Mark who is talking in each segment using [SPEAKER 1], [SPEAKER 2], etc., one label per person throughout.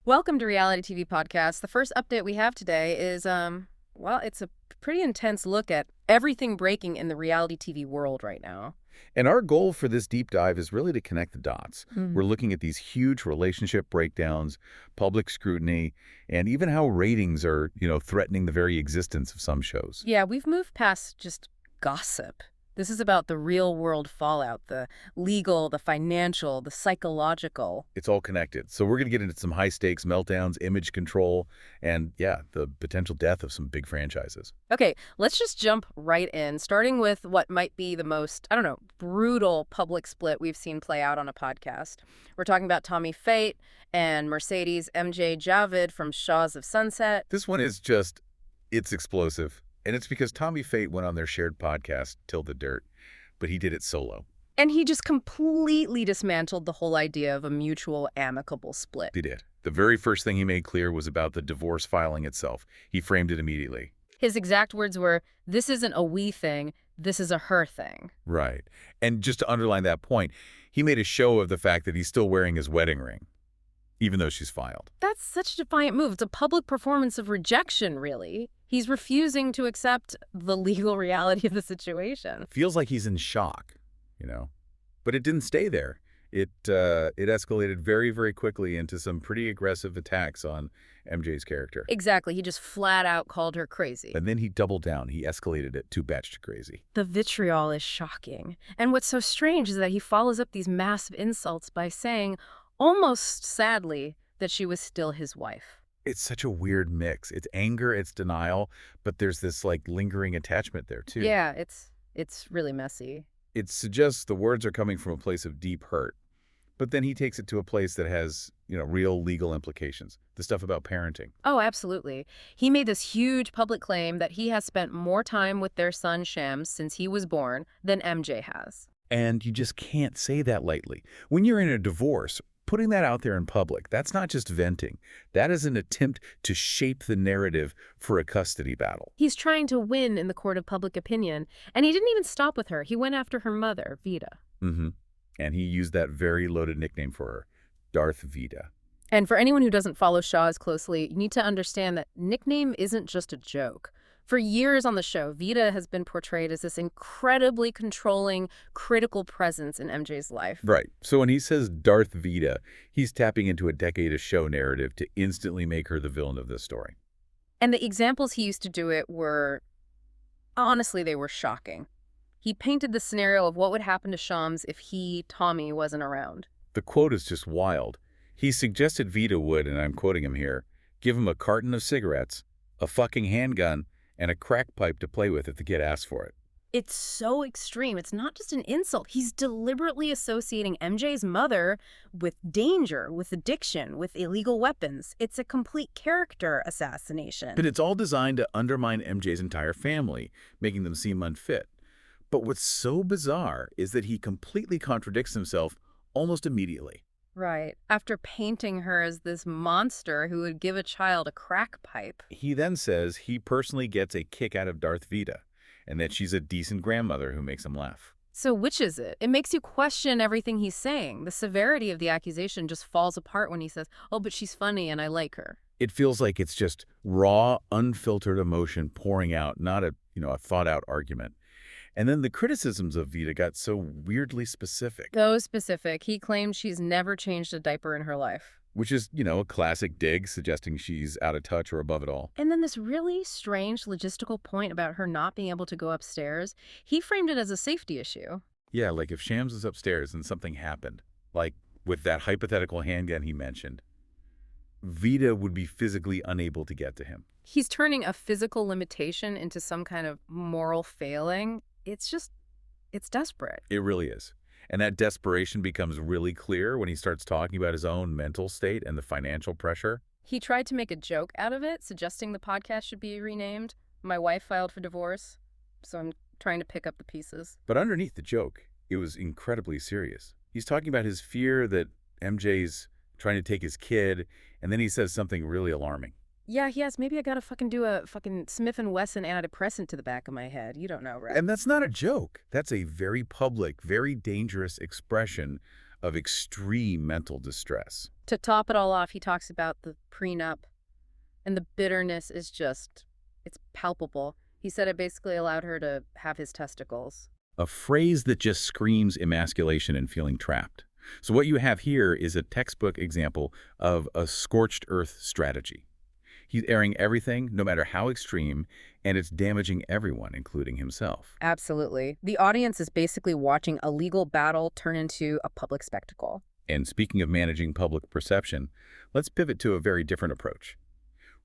[SPEAKER 1] Welcome to Reality TV Podcast. The first update we have today is, well, it's a pretty intense look at everything breaking in the reality TV world right now.
[SPEAKER 2] And our goal for this deep dive is really to connect the dots.
[SPEAKER 1] Mm.
[SPEAKER 2] We're looking at these huge relationship breakdowns, public scrutiny, and even how ratings are, threatening the very existence of some shows.
[SPEAKER 1] Yeah, we've moved past just gossip. This is about the real-world fallout, the legal, the financial, the psychological.
[SPEAKER 2] It's all connected. So we're going to get into some high-stakes meltdowns, image control, and, yeah, the potential death of some big franchises.
[SPEAKER 1] Okay, let's just jump right in, starting with what might be the most, brutal public split we've seen play out on a podcast. We're talking about Tommy Fate and Mercedes MJ Javid from Shahs of Sunset.
[SPEAKER 2] This one is it's explosive. And it's because Tommy Fate went on their shared podcast, Till the Dirt, but he did it solo.
[SPEAKER 1] And he just completely dismantled the whole idea of a mutual, amicable split.
[SPEAKER 2] He did. The very first thing he made clear was about the divorce filing itself. He framed it immediately.
[SPEAKER 1] His exact words were, "This isn't a we thing, this is a her thing."
[SPEAKER 2] Right. And just to underline that point, he made a show of the fact that he's still wearing his wedding ring, even though she's filed.
[SPEAKER 1] That's such a defiant move. It's a public performance of rejection, really. He's refusing to accept the legal reality of the situation.
[SPEAKER 2] Feels like he's in shock, But it didn't stay there. It escalated very, very quickly into some pretty aggressive attacks on MJ's character.
[SPEAKER 1] Exactly. He just flat out called her crazy.
[SPEAKER 2] And then he doubled down. He escalated it to batshit crazy.
[SPEAKER 1] The vitriol is shocking. And what's so strange is that he follows up these massive insults by saying, almost sadly, that she was still his wife.
[SPEAKER 2] It's such a weird mix. It's anger, it's denial, but there's this lingering attachment there too.
[SPEAKER 1] Yeah, it's really messy.
[SPEAKER 2] It suggests the words are coming from a place of deep hurt, but then he takes it to a place that has, real legal implications. The stuff about parenting.
[SPEAKER 1] Oh, absolutely. He made this huge public claim that he has spent more time with their son Shams since he was born than MJ has.
[SPEAKER 2] And you just can't say that lightly. When you're in a divorce, putting that out there in public, that's not just venting. That is an attempt to shape the narrative for a custody battle.
[SPEAKER 1] He's trying to win in the court of public opinion, and he didn't even stop with her. He went after her mother, Vida.
[SPEAKER 2] Mm-hmm. And he used that very loaded nickname for her, Darth Vida.
[SPEAKER 1] And for anyone who doesn't follow Shah as closely, you need to understand that nickname isn't just a joke. For years on the show, Vida has been portrayed as this incredibly controlling, critical presence in MJ's life.
[SPEAKER 2] Right. So when he says Darth Vida, he's tapping into a decade of show narrative to instantly make her the villain of this story.
[SPEAKER 1] And the examples he used to do it were, honestly, they were shocking. He painted the scenario of what would happen to Shams if he, Tommy, wasn't around.
[SPEAKER 2] The quote is just wild. He suggested Vida would, and I'm quoting him here, give him a carton of cigarettes, a fucking handgun, and a crack pipe to play with if the kid asks for it.
[SPEAKER 1] It's so extreme. It's not just an insult. He's deliberately associating MJ's mother with danger, with addiction, with illegal weapons. It's a complete character assassination.
[SPEAKER 2] But it's all designed to undermine MJ's entire family, making them seem unfit. But what's so bizarre is that he completely contradicts himself almost immediately.
[SPEAKER 1] Right. After painting her as this monster who would give a child a crack pipe.
[SPEAKER 2] He then says he personally gets a kick out of Darth Vida, and that she's a decent grandmother who makes him laugh.
[SPEAKER 1] So which is it? It makes you question everything he's saying. The severity of the accusation just falls apart when he says, oh, but she's funny and I like her.
[SPEAKER 2] It feels like it's just raw, unfiltered emotion pouring out, not a thought-out argument. And then the criticisms of Vida got so weirdly specific.
[SPEAKER 1] So specific. He claimed she's never changed a diaper in her life.
[SPEAKER 2] Which is, a classic dig, suggesting she's out of touch or above it all.
[SPEAKER 1] And then this really strange logistical point about her not being able to go upstairs, he framed it as a safety issue.
[SPEAKER 2] Yeah, like if Shams is upstairs and something happened, like with that hypothetical handgun he mentioned, Vida would be physically unable to get to him.
[SPEAKER 1] He's turning a physical limitation into some kind of moral failing. It's desperate.
[SPEAKER 2] It really is. And that desperation becomes really clear when he starts talking about his own mental state and the financial pressure.
[SPEAKER 1] He tried to make a joke out of it, suggesting the podcast should be renamed. My wife filed for divorce, so I'm trying to pick up the pieces.
[SPEAKER 2] But underneath the joke, it was incredibly serious. He's talking about his fear that MJ's trying to take his kid, and then he says something really alarming.
[SPEAKER 1] Yeah, he has. Maybe I gotta do a Smith & Wesson antidepressant to the back of my head. You don't know, right?
[SPEAKER 2] And that's not a joke. That's a very public, very dangerous expression of extreme mental distress.
[SPEAKER 1] To top it all off, he talks about the prenup, and the bitterness is just, it's palpable. He said it basically allowed her to have his testicles.
[SPEAKER 2] A phrase that just screams emasculation and feeling trapped. So what you have here is a textbook example of a scorched earth strategy. He's airing everything, no matter how extreme, and it's damaging everyone, including himself.
[SPEAKER 1] Absolutely. The audience is basically watching a legal battle turn into a public spectacle.
[SPEAKER 2] And speaking of managing public perception, let's pivot to a very different approach.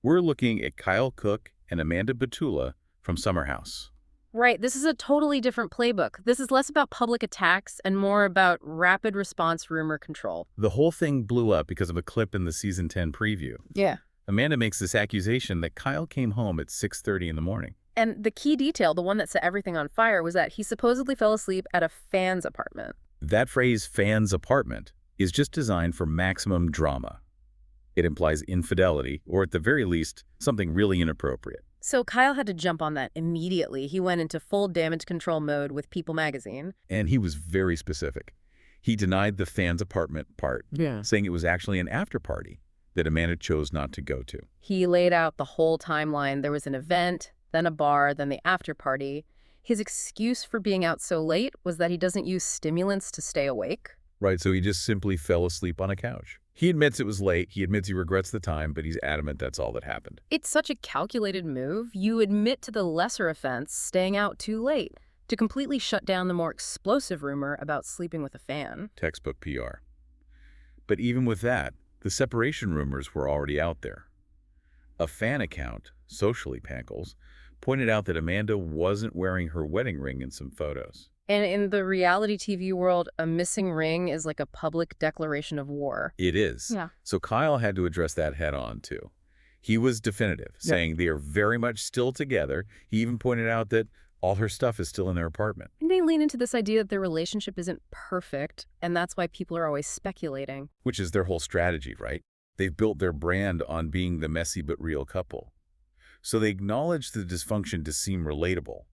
[SPEAKER 2] We're looking at Kyle Cook and Amanda Batula from Summer House.
[SPEAKER 1] Right, this is a totally different playbook. This is less about public attacks and more about rapid response rumor control.
[SPEAKER 2] The whole thing blew up because of a clip in the season 10 preview.
[SPEAKER 1] Yeah.
[SPEAKER 2] Amanda makes this accusation that Kyle came home at 6:30 in the morning.
[SPEAKER 1] And the key detail, the one that set everything on fire, was that he supposedly fell asleep at a fan's apartment.
[SPEAKER 2] That phrase, fan's apartment, is just designed for maximum drama. It implies infidelity, or at the very least, something really inappropriate.
[SPEAKER 1] So Kyle had to jump on that immediately. He went into full damage control mode with People magazine.
[SPEAKER 2] And he was very specific. He denied the fan's apartment part, saying it was actually an after-party that Amanda chose not to go to.
[SPEAKER 1] He laid out the whole timeline. There was an event, then a bar, then the after party. His excuse for being out so late was that he doesn't use stimulants to stay awake.
[SPEAKER 2] Right, so he just simply fell asleep on a couch. He admits it was late, he admits he regrets the time, but he's adamant that's all that happened.
[SPEAKER 1] It's such a calculated move. You admit to the lesser offense, staying out too late, to completely shut down the more explosive rumor about sleeping with a fan.
[SPEAKER 2] Textbook PR. But even with that, the separation rumors were already out there. A fan account, Socially Pankles, pointed out that Amanda wasn't wearing her wedding ring in some photos.
[SPEAKER 1] And in the reality TV world, a missing ring is like a public declaration of war.
[SPEAKER 2] It is.
[SPEAKER 1] Yeah.
[SPEAKER 2] So Kyle had to address that head on, too. He was definitive, saying they are very much still together. He even pointed out that all her stuff is still in their apartment.
[SPEAKER 1] And they lean into this idea that their relationship isn't perfect, and that's why people are always speculating.
[SPEAKER 2] Which is their whole strategy, right? They've built their brand on being the messy but real couple. So they acknowledge the dysfunction to seem relatable,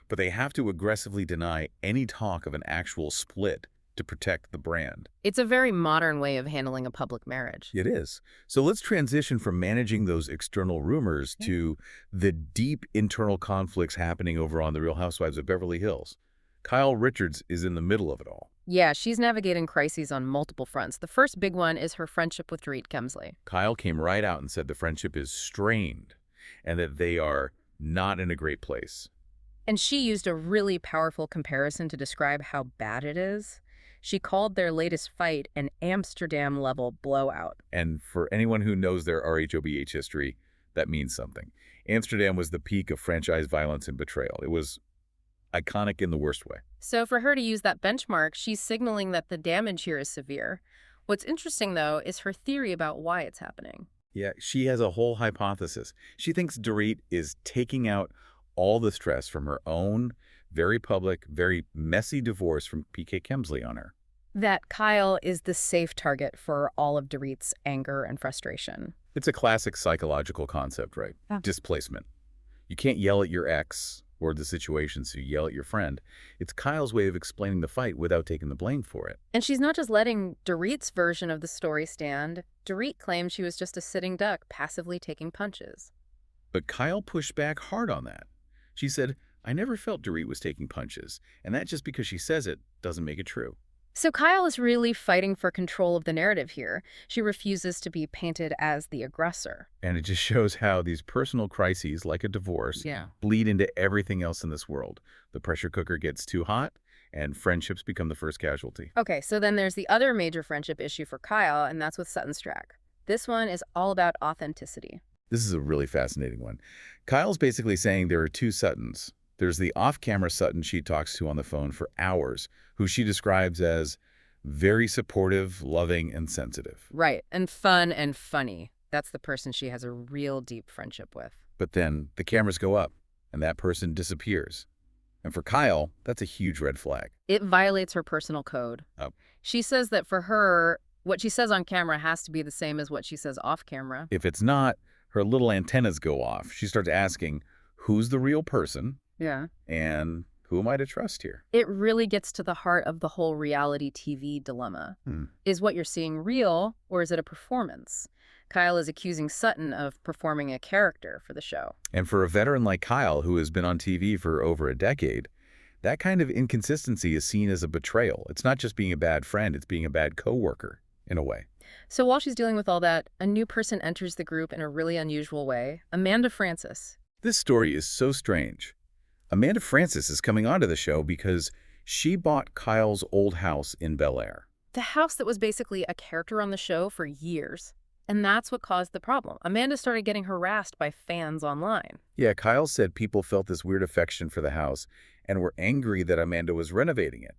[SPEAKER 2] but they have to aggressively deny any talk of an actual split to protect the brand.
[SPEAKER 1] It's a very modern way of handling a public marriage.
[SPEAKER 2] It is. So let's transition from managing those external rumors to the deep internal conflicts happening over on The Real Housewives of Beverly Hills. Kyle Richards is in the middle of it all.
[SPEAKER 1] Yeah, she's navigating crises on multiple fronts. The first big one is her friendship with Dorit Kemsley.
[SPEAKER 2] Kyle came right out and said the friendship is strained and that they are not in a great place.
[SPEAKER 1] And she used a really powerful comparison to describe how bad it is. She called their latest fight an Amsterdam-level blowout.
[SPEAKER 2] And for anyone who knows their RHOBH history, that means something. Amsterdam was the peak of franchise violence and betrayal. It was iconic in the worst way.
[SPEAKER 1] So for her to use that benchmark, she's signaling that the damage here is severe. What's interesting, though, is her theory about why it's happening.
[SPEAKER 2] Yeah, she has a whole hypothesis. She thinks Dorit is taking out all the stress from her own very public, very messy divorce from PK Kemsley on her.
[SPEAKER 1] That Kyle is the safe target for all of Dorit's anger and frustration.
[SPEAKER 2] It's a classic psychological concept, right?
[SPEAKER 1] Yeah.
[SPEAKER 2] Displacement. You can't yell at your ex or the situation, so you yell at your friend. It's Kyle's way of explaining the fight without taking the blame for it.
[SPEAKER 1] And she's not just letting Dorit's version of the story stand. Dorit claims she was just a sitting duck, passively taking punches.
[SPEAKER 2] But Kyle pushed back hard on that. She said, I never felt Dorit was taking punches, and that just because she says it doesn't make it true.
[SPEAKER 1] So Kyle is really fighting for control of the narrative here. She refuses to be painted as the aggressor.
[SPEAKER 2] And it just shows how these personal crises, like a divorce, bleed into everything else in this world. The pressure cooker gets too hot, and friendships become the first casualty.
[SPEAKER 1] Okay, so then there's the other major friendship issue for Kyle, and that's with Sutton Stracke. This one is all about authenticity.
[SPEAKER 2] This is a really fascinating one. Kyle's basically saying there are two Suttons. There's the off-camera Sutton she talks to on the phone for hours, who she describes as very supportive, loving, and sensitive.
[SPEAKER 1] Right, and fun and funny. That's the person she has a real deep friendship with.
[SPEAKER 2] But then the cameras go up, and that person disappears. And for Kyle, that's a huge red flag.
[SPEAKER 1] It violates her personal code.
[SPEAKER 2] Oh.
[SPEAKER 1] She says that for her, what she says on camera has to be the same as what she says off camera.
[SPEAKER 2] If it's not, her little antennas go off. She starts asking, who's the real person?
[SPEAKER 1] Yeah.
[SPEAKER 2] And Who am I to trust here?
[SPEAKER 1] It really gets to the heart of the whole reality TV dilemma. Is what you're seeing real, or is it a performance? Kyle is accusing Sutton of performing a character for the show.
[SPEAKER 2] And for a veteran like Kyle, who has been on TV for over a decade, that kind of inconsistency is seen as a betrayal. It's not just being a bad friend, it's being a bad coworker, in a way.
[SPEAKER 1] So while she's dealing with all that, a new person enters the group in a really unusual way, Amanda Francis.
[SPEAKER 2] This story is so strange. Amanda Francis is coming onto the show because she bought Kyle's old house in Bel Air.
[SPEAKER 1] The house that was basically a character on the show for years. And that's what caused the problem. Amanda started getting harassed by fans online.
[SPEAKER 2] Yeah, Kyle said people felt this weird affection for the house and were angry that Amanda was renovating it.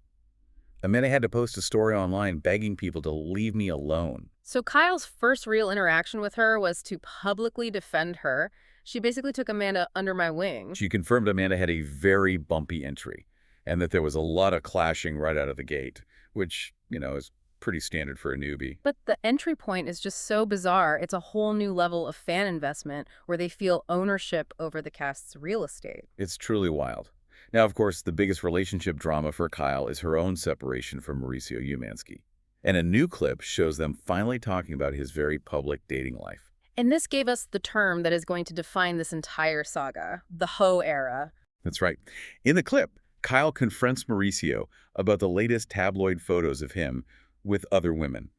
[SPEAKER 2] Amanda had to post a story online begging people to leave me alone.
[SPEAKER 1] So Kyle's first real interaction with her was to publicly defend her. She basically took Amanda under my wing.
[SPEAKER 2] She confirmed Amanda had a very bumpy entry and that there was a lot of clashing right out of the gate, which, is pretty standard for a newbie.
[SPEAKER 1] But the entry point is just so bizarre. It's a whole new level of fan investment where they feel ownership over the cast's real estate.
[SPEAKER 2] It's truly wild. Now, of course, the biggest relationship drama for Kyle is her own separation from Mauricio Umansky. And a new clip shows them finally talking about his very public dating life.
[SPEAKER 1] And this gave us the term that is going to define this entire saga, the hoe era.
[SPEAKER 2] That's right. In the clip, Kyle confronts Mauricio about the latest tabloid photos of him with other women.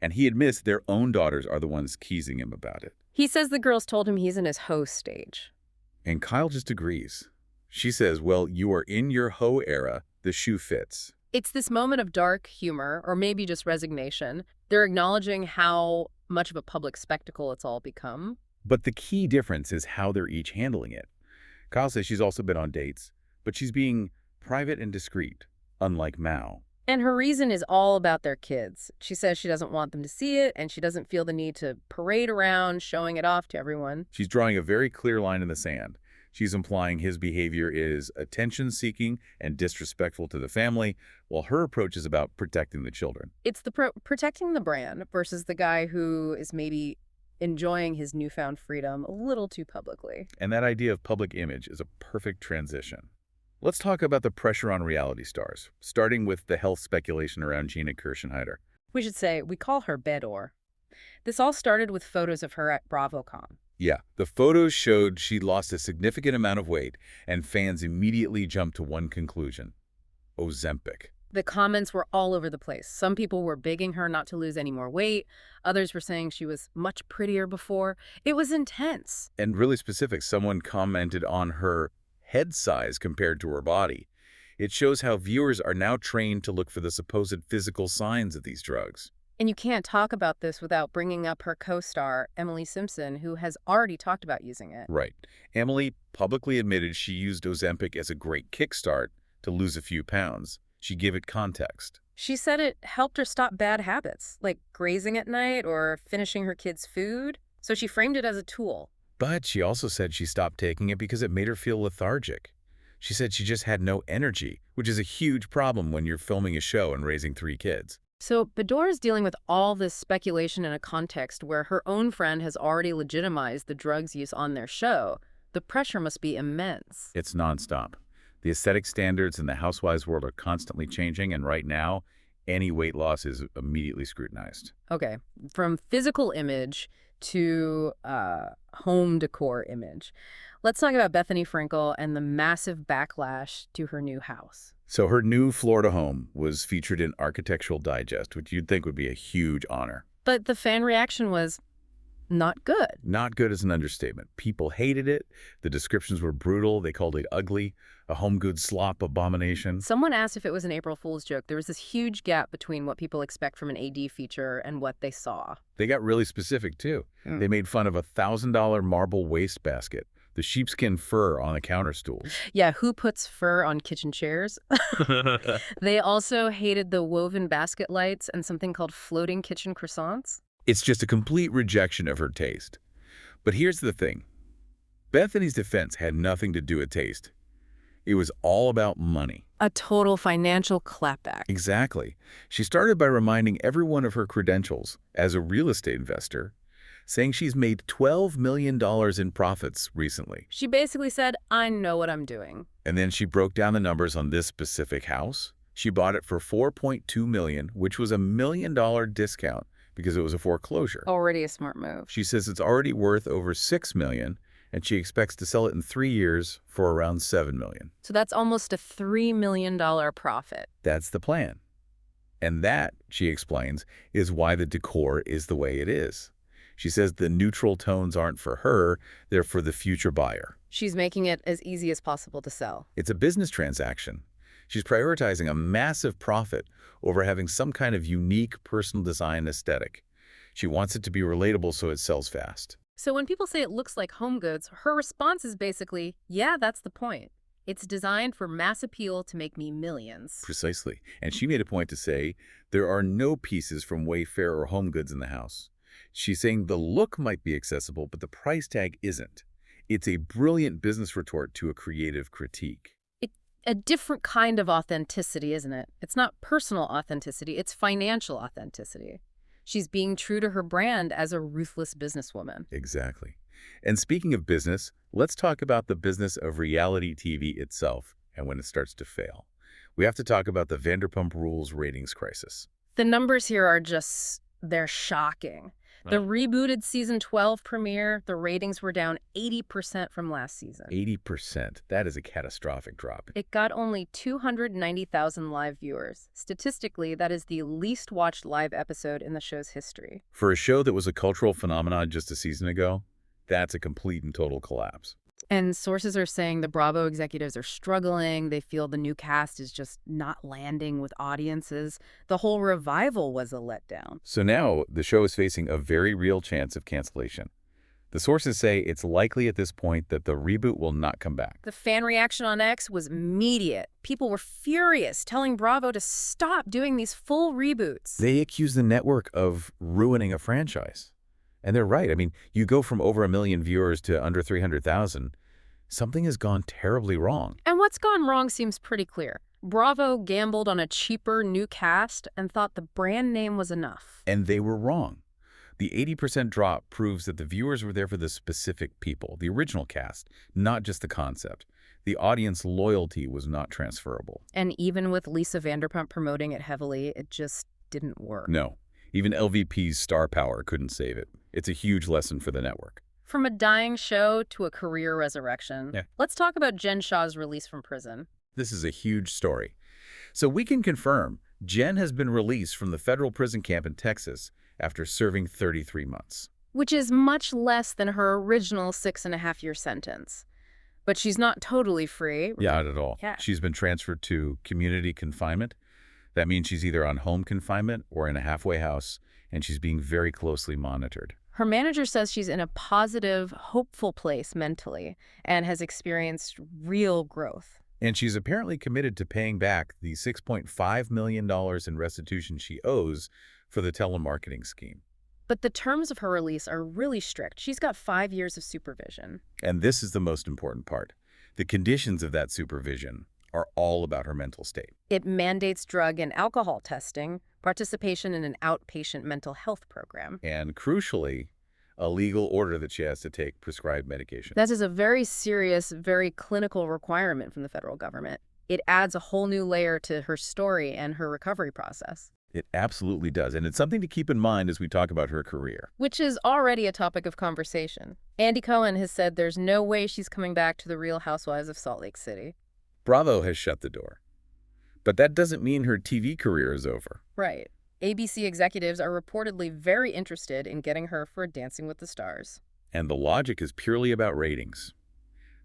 [SPEAKER 2] And he admits their own daughters are the ones teasing him about it.
[SPEAKER 1] He says the girls told him he's in his hoe stage.
[SPEAKER 2] And Kyle just agrees. She says, well, you are in your hoe era. The shoe fits.
[SPEAKER 1] It's this moment of dark humor, or maybe just resignation. They're acknowledging how much of a public spectacle it's all become.
[SPEAKER 2] But the key difference is how they're each handling it. Kyle says she's also been on dates, but she's being private and discreet, unlike Mao.
[SPEAKER 1] And her reason is all about their kids. She says she doesn't want them to see it, and she doesn't feel the need to parade around, showing it off to everyone.
[SPEAKER 2] She's drawing a very clear line in the sand. She's implying his behavior is attention-seeking and disrespectful to the family, while her approach is about protecting the children.
[SPEAKER 1] It's the protecting the brand versus the guy who is maybe enjoying his newfound freedom a little too publicly.
[SPEAKER 2] And that idea of public image is a perfect transition. Let's talk about the pressure on reality stars, starting with the health speculation around Gina Kirschenheiter.
[SPEAKER 1] We should say we call her Bedor. This all started with photos of her at BravoCon.
[SPEAKER 2] Yeah, the photos showed she lost a significant amount of weight, and fans immediately jumped to one conclusion: Ozempic.
[SPEAKER 1] The comments were all over the place. Some people were begging her not to lose any more weight. Others were saying she was much prettier before. It was intense.
[SPEAKER 2] And really specific, someone commented on her head size compared to her body. It shows how viewers are now trained to look for the supposed physical signs of these drugs.
[SPEAKER 1] And you can't talk about this without bringing up her co-star, Emily Simpson, who has already talked about using it.
[SPEAKER 2] Right. Emily publicly admitted she used Ozempic as a great kickstart to lose a few pounds. She gave it context.
[SPEAKER 1] She said it helped her stop bad habits, like grazing at night or finishing her kids' food. So she framed it as a tool.
[SPEAKER 2] But she also said she stopped taking it because it made her feel lethargic. She said she just had no energy, which is a huge problem when you're filming a show and raising 3 kids.
[SPEAKER 1] So Bedor is dealing with all this speculation in a context where her own friend has already legitimized the drug's use on their show. The pressure must be immense.
[SPEAKER 2] It's nonstop. The aesthetic standards in the housewives world are constantly changing, and right now, any weight loss is immediately scrutinized.
[SPEAKER 1] Okay, from physical image to home decor image. Let's talk about Bethenny Frankel and the massive backlash to her new house.
[SPEAKER 2] So her new Florida home was featured in Architectural Digest, which you'd think would be a huge honor.
[SPEAKER 1] But the fan reaction was not good.
[SPEAKER 2] Not good is an understatement. People hated it. The descriptions were brutal. They called it ugly, a home goods slop abomination.
[SPEAKER 1] Someone asked if it was an April Fool's joke. There was this huge gap between what people expect from an AD feature and what they saw.
[SPEAKER 2] They got really specific, too. They made fun of a $1,000 marble wastebasket, the sheepskin fur on the counter stools.
[SPEAKER 1] Yeah, who puts fur on kitchen chairs? They also hated the woven basket lights and something called floating kitchen croissants.
[SPEAKER 2] It's just a complete rejection of her taste. But here's the thing. Bethenny's defense had nothing to do with taste. It was all about money.
[SPEAKER 1] A total financial clapback.
[SPEAKER 2] Exactly. She started by reminding everyone of her credentials as a real estate investor, saying she's made $12 million in profits recently.
[SPEAKER 1] She basically said, I know what I'm doing.
[SPEAKER 2] And then she broke down the numbers on this specific house. She bought it for $4.2 million, which was a $1 million discount because it was a foreclosure.
[SPEAKER 1] Already a smart move.
[SPEAKER 2] She says it's already worth over $6 million, and she expects to sell it in 3 years for around $7 million.
[SPEAKER 1] So that's almost a $3 million profit.
[SPEAKER 2] That's the plan. And that, she explains, is why the decor is the way it is. She says the neutral tones aren't for her, they're for the future buyer.
[SPEAKER 1] She's making it as easy as possible to sell.
[SPEAKER 2] It's a business transaction. She's prioritizing a massive profit over having some kind of unique personal design aesthetic. She wants it to be relatable so it sells fast.
[SPEAKER 1] So when people say it looks like home goods, her response is basically, yeah, that's the point. It's designed for mass appeal to make me millions.
[SPEAKER 2] Precisely. And she made a point to say there are no pieces from Wayfair or Home Goods in the house. She's saying the look might be accessible, but the price tag isn't. It's a brilliant business retort to a creative critique.
[SPEAKER 1] A different kind of authenticity, isn't it? It's not personal authenticity, it's financial authenticity. She's being true to her brand as a ruthless businesswoman.
[SPEAKER 2] Exactly. And speaking of business, let's talk about the business of reality TV itself and when it starts to fail. We have to talk about the Vanderpump Rules ratings crisis.
[SPEAKER 1] The numbers here are they're shocking. The rebooted season 12 premiere, the ratings were down 80% from last season.
[SPEAKER 2] 80%. That is a catastrophic drop.
[SPEAKER 1] It got only 290,000 live viewers. Statistically, that is the least watched live episode in the show's history.
[SPEAKER 2] For a show that was a cultural phenomenon just a season ago, that's a complete and total collapse.
[SPEAKER 1] And sources are saying the Bravo executives are struggling. They feel the new cast is just not landing with audiences. The whole revival was a letdown.
[SPEAKER 2] So now the show is facing a very real chance of cancellation. The sources say it's likely at this point that the reboot will not come back.
[SPEAKER 1] The fan reaction on X was immediate. People were furious, telling Bravo to stop doing these full reboots.
[SPEAKER 2] They accuse the network of ruining a franchise. And they're right. I mean, you go from over 1 million viewers to under 300,000. Something has gone terribly wrong.
[SPEAKER 1] And what's gone wrong seems pretty clear. Bravo gambled on a cheaper new cast and thought the brand name was enough.
[SPEAKER 2] And they were wrong. The 80% drop proves that the viewers were there for the specific people, the original cast, not just the concept. The audience loyalty was not transferable.
[SPEAKER 1] And even with Lisa Vanderpump promoting it heavily, it just didn't work.
[SPEAKER 2] No. Even LVP's star power couldn't save it. It's a huge lesson for the network.
[SPEAKER 1] From a dying show to a career resurrection.
[SPEAKER 2] Yeah.
[SPEAKER 1] Let's talk about Jen Shah's release from prison.
[SPEAKER 2] This is a huge story. So we can confirm Jen has been released from the federal prison camp in Texas after serving 33 months.
[SPEAKER 1] Which is much less than her original 6.5-year sentence. But she's not totally free.
[SPEAKER 2] Yeah, not at all.
[SPEAKER 1] Yeah.
[SPEAKER 2] She's been transferred to community confinement. That means she's either on home confinement or in a halfway house, and she's being very closely monitored.
[SPEAKER 1] Her manager says she's in a positive, hopeful place mentally and has experienced real growth.
[SPEAKER 2] And she's apparently committed to paying back the $6.5 million in restitution she owes for the telemarketing scheme.
[SPEAKER 1] But the terms of her release are really strict. She's got 5 years of supervision.
[SPEAKER 2] And this is the most important part. The conditions of that supervision are all about her mental state.
[SPEAKER 1] It mandates drug and alcohol testing, participation in an outpatient mental health program.
[SPEAKER 2] And crucially, a legal order that she has to take prescribed medication.
[SPEAKER 1] That is a very serious, very clinical requirement from the federal government. It adds a whole new layer to her story and her recovery process.
[SPEAKER 2] It absolutely does. And it's something to keep in mind as we talk about her career.
[SPEAKER 1] Which is already a topic of conversation. Andy Cohen has said there's no way she's coming back to the Real Housewives of Salt Lake City.
[SPEAKER 2] Bravo has shut the door. But that doesn't mean her TV career is over.
[SPEAKER 1] Right. ABC executives are reportedly very interested in getting her for Dancing with the Stars.
[SPEAKER 2] And the logic is purely about ratings.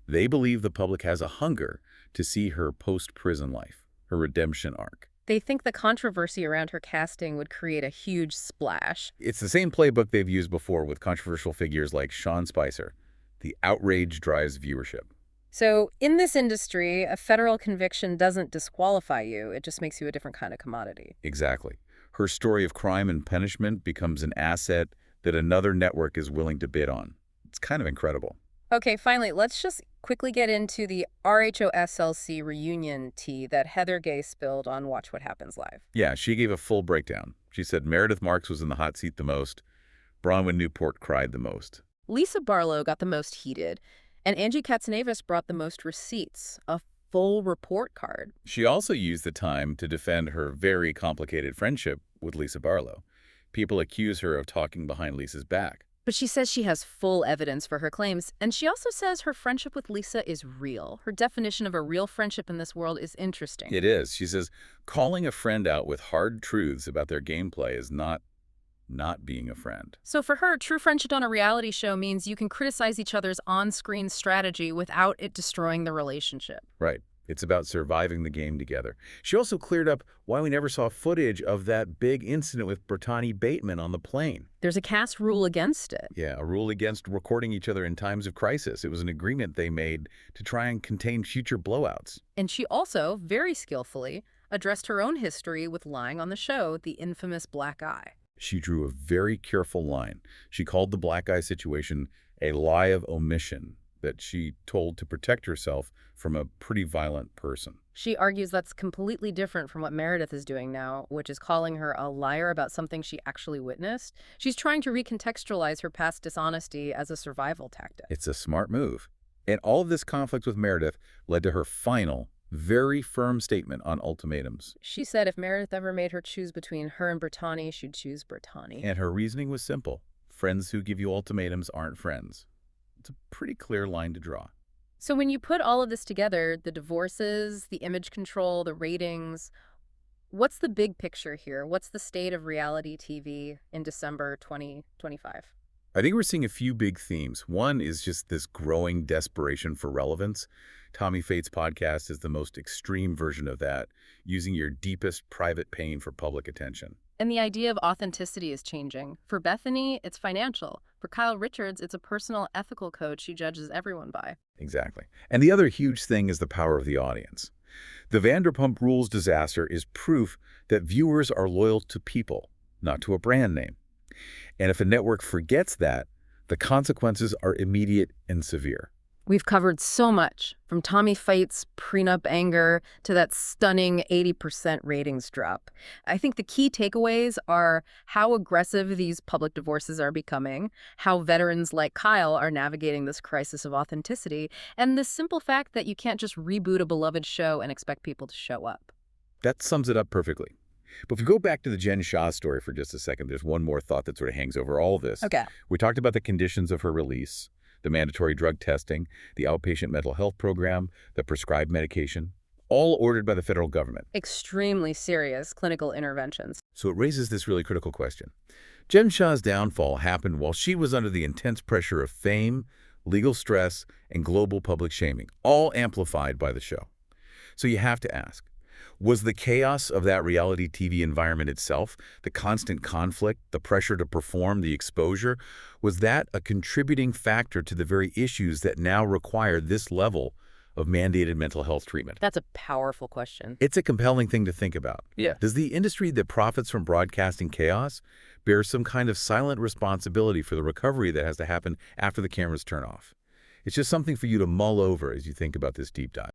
[SPEAKER 2] They believe the public has a hunger to see her post-prison life, her redemption arc.
[SPEAKER 1] They think the controversy around her casting would create a huge splash.
[SPEAKER 2] It's the same playbook they've used before with controversial figures like Sean Spicer. The outrage drives viewership.
[SPEAKER 1] So in this industry, a federal conviction doesn't disqualify you. It just makes you a different kind of commodity.
[SPEAKER 2] Exactly. Her story of crime and punishment becomes an asset that another network is willing to bid on. It's kind of incredible.
[SPEAKER 1] Okay, finally, let's just quickly get into the RHOSLC reunion tea that Heather Gay spilled on Watch What Happens Live.
[SPEAKER 2] Yeah, she gave a full breakdown. She said Meredith Marks was in the hot seat the most. Bronwyn Newport cried the most.
[SPEAKER 1] Lisa Barlow got the most heated, and Angie Katzenavas brought the most receipts, a full report card.
[SPEAKER 2] She also used the time to defend her very complicated friendship with Lisa Barlow. People accuse her of talking behind Lisa's back.
[SPEAKER 1] But she says she has full evidence for her claims, and she also says her friendship with Lisa is real. Her definition of a real friendship in this world is interesting.
[SPEAKER 2] It is. She says, calling a friend out with hard truths about their gameplay is not being a friend.
[SPEAKER 1] So for her, true friendship on a reality show means you can criticize each other's on-screen strategy without it destroying the relationship.
[SPEAKER 2] Right. It's about surviving the game together. She also cleared up why we never saw footage of that big incident with Bethenny Bateman on the plane.
[SPEAKER 1] There's a caste rule against it.
[SPEAKER 2] Yeah, a rule against recording each other in times of crisis. It was an agreement they made to try and contain future blowouts.
[SPEAKER 1] And she also, very skillfully, addressed her own history with lying on the show, the infamous black eye.
[SPEAKER 2] She drew a very careful line. She called the black eye situation a lie of omission that she told to protect herself from a pretty violent person.
[SPEAKER 1] She argues that's completely different from what Meredith is doing now, which is calling her a liar about something she actually witnessed. She's trying to recontextualize her past dishonesty as a survival tactic.
[SPEAKER 2] It's a smart move. And all of this conflict with Meredith led to her final, very firm statement on ultimatums.
[SPEAKER 1] She said if Meredith ever made her choose between her and Bethenny, she'd choose Bethenny.
[SPEAKER 2] And her reasoning was simple. Friends who give you ultimatums aren't friends. It's a pretty clear line to draw.
[SPEAKER 1] So when you put all of this together, the divorces, the image control, the ratings, what's the big picture here? What's the state of reality TV in December 2025?
[SPEAKER 2] I think we're seeing a few big themes. One is just this growing desperation for relevance. Tommy Fate's podcast is the most extreme version of that, using your deepest private pain for public attention.
[SPEAKER 1] And the idea of authenticity is changing. For Bethenny, it's financial. For Kyle Richards, it's a personal ethical code she judges everyone by.
[SPEAKER 2] Exactly. And the other huge thing is the power of the audience. The Vanderpump Rules disaster is proof that viewers are loyal to people, not to a brand name. And if a network forgets that, the consequences are immediate and severe.
[SPEAKER 1] We've covered so much, from Tommy Fate's prenup anger to that stunning 80% ratings drop. I think the key takeaways are how aggressive these public divorces are becoming, how veterans like Kyle are navigating this crisis of authenticity, and the simple fact that you can't just reboot a beloved show and expect people to show up.
[SPEAKER 2] That sums it up perfectly. But if we go back to the Jen Shah story for just a second, there's one more thought that sort of hangs over all this.
[SPEAKER 1] Okay.
[SPEAKER 2] We talked about the conditions of her release, the mandatory drug testing, the outpatient mental health program, the prescribed medication, all ordered by the federal government.
[SPEAKER 1] Extremely serious clinical interventions.
[SPEAKER 2] So it raises this really critical question. Jen Shah's downfall happened while she was under the intense pressure of fame, legal stress, and global public shaming, all amplified by the show. So you have to ask, was the chaos of that reality TV environment itself, the constant conflict, the pressure to perform, the exposure, was that a contributing factor to the very issues that now require this level of mandated mental health treatment?
[SPEAKER 1] That's a powerful question.
[SPEAKER 2] It's a compelling thing to think about.
[SPEAKER 1] Yeah.
[SPEAKER 2] Does the industry that profits from broadcasting chaos bear some kind of silent responsibility for the recovery that has to happen after the cameras turn off? It's just something for you to mull over as you think about this deep dive.